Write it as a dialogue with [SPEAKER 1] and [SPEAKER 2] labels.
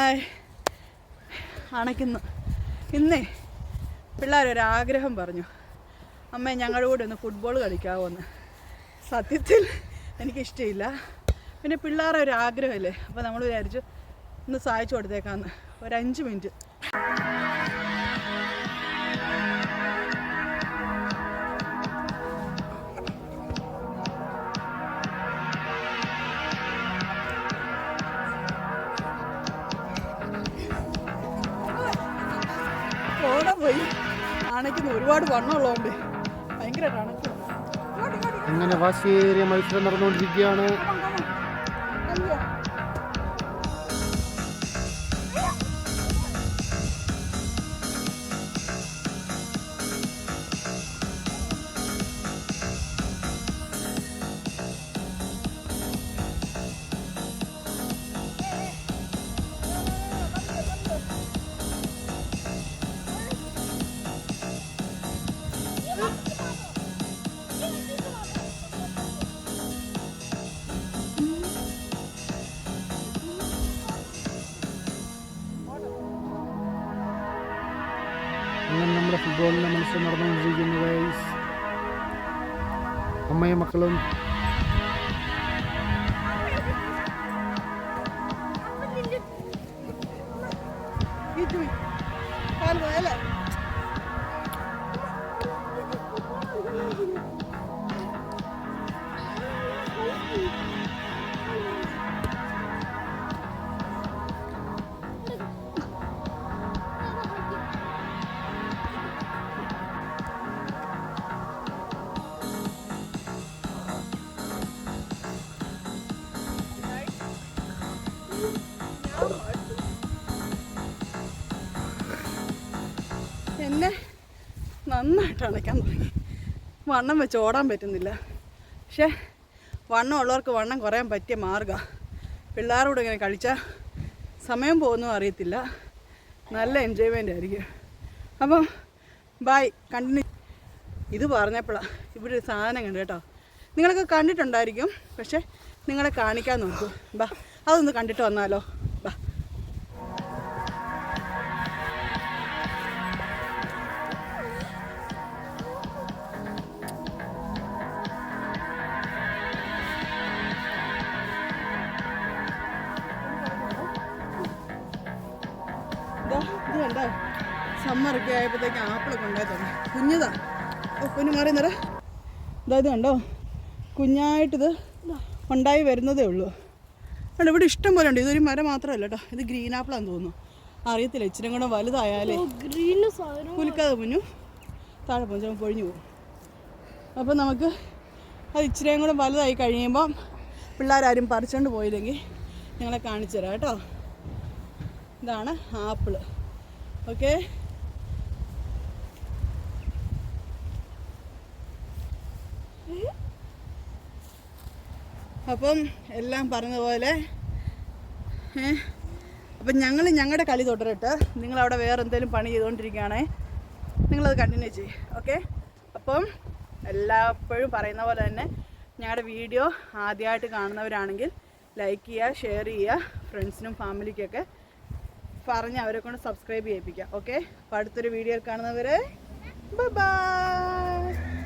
[SPEAKER 1] Hi അണയ്ക്കുന്നു. ഇന്നേ പിള്ളേരൊരാഗ്രഹം പറഞ്ഞു, അമ്മേ ഞങ്ങളുടെ കൂടെ ഒന്ന് ഫുട്ബോൾ കളിക്കാമോന്ന്. സത്യത്തിൽ എനിക്കിഷ്ടമില്ല, പിന്നെ പിള്ളേരെ ഒരു ആഗ്രഹമല്ലേ, അപ്പോൾ നമ്മൾ വിചാരിച്ചു ഒന്ന് സഹായിച്ചു കൊടുത്തേക്കാന്ന്. ഒരു 5 മിനിറ്റ്. ഓടാൻ പോയി. അണയ്ക്കുന്ന ഒരുപാട് വണ്ണമുള്ളതുകൊണ്ട് ഭയങ്കര അണയ്ക്കും.
[SPEAKER 2] അങ്ങനെ വാശിയേറിയ മത്സരം നടന്നുകൊണ്ടിരിക്കുകയാണ്. അങ്ങനെ നമ്മുടെ ഫുട്ബോളിൻ്റെ മത്സരം നടന്നുകൊണ്ടിരിക്കുന്നത്. അമ്മയും മക്കളും
[SPEAKER 1] എന്നെ നന്നായിട്ട് അണയ്ക്കാൻ തുടങ്ങി. വണ്ണം വെച്ച് ഓടാൻ പറ്റുന്നില്ല. പക്ഷേ വണ്ണം ഉള്ളവർക്ക് വണ്ണം കുറയാൻ പറ്റിയ മാർഗ്ഗമാണ്. പിള്ളേരോട് ഇങ്ങനെ കളിച്ചാൽ സമയം പോകുന്നതും അറിയത്തില്ല, നല്ല എൻജോയ്മെൻ്റ് ആയിരിക്കും. അപ്പം ബൈ, കണ്ടിന്യൂ. ഇത് പറഞ്ഞപ്പോഴാണ് ഇവിടെ ഒരു സാധനം കണ്ടു കേട്ടോ. നിങ്ങളൊക്കെ കണ്ടിട്ടുണ്ടായിരിക്കും, പക്ഷേ നിങ്ങളെ കാണിക്കാൻ നോക്കൂ. ബാ, അതൊന്ന് കണ്ടിട്ട് വന്നാലോ. ബാ. ഇത് കണ്ടോ, സമ്മറൊക്കെ ആയപ്പോഴത്തേക്ക് ആപ്പിളൊക്കെ ഉണ്ടായി തുടങ്ങി. കുഞ്ഞതാ, കുഞ്ഞ് മാറിയെന്നേരം ഇത് കണ്ടോ, കുഞ്ഞായിട്ടിത് ഉണ്ടായി വരുന്നതേ ഉള്ളൂ. അവിടെ ഇവിടെ ഇഷ്ടം പോലെ ഉണ്ട്. ഇതൊരു മരം മാത്രമല്ല കേട്ടോ, ഇത് ഗ്രീൻ ആപ്പിളാന്ന് തോന്നുന്നു, അറിയത്തില്ല. ഇച്ചിരി കൂടെ വലുതായാലേ കുലുക്കാതെ കുഞ്ഞു താഴെ പോകും, പൊഴിഞ്ഞു പോകും. അപ്പം നമുക്ക് അത് ഇച്ചിരിയും കൂടെ വലുതായി കഴിയുമ്പം പിള്ളേരാരും പറിച്ചുകൊണ്ട് പോയില്ലെങ്കിൽ നിങ്ങളെ കാണിച്ചു തരാം കേട്ടോ. ഇതാണ് ആപ്പിള്. ഓക്കെ, അപ്പം എല്ലാം പറഞ്ഞതുപോലെ അപ്പം ഞങ്ങൾ ഞങ്ങളുടെ കളി തുടരട്ടെ. നിങ്ങളവിടെ വേറെ എന്തെങ്കിലും പണി ചെയ്തുകൊണ്ടിരിക്കുകയാണേ, നിങ്ങളത് കണ്ടിന്യൂ ചെയ്യും. ഓക്കെ, അപ്പം എല്ലായ്പ്പോഴും പറയുന്ന പോലെ തന്നെ ഞങ്ങളുടെ വീഡിയോ ആദ്യമായിട്ട് കാണുന്നവരാണെങ്കിൽ ലൈക്ക് ചെയ്യുക, ഷെയർ ചെയ്യുക, ഫ്രണ്ട്സിനും ഫാമിലിക്കൊക്കെ പറഞ്ഞ് അവരെ കൊണ്ട് സബ്സ്ക്രൈബ് ചെയ്യിപ്പിക്കുക. ഓക്കെ, അപ്പോൾ അടുത്തൊരു വീഡിയോയിൽ കാണുന്നവരെ ബൈ ബൈ.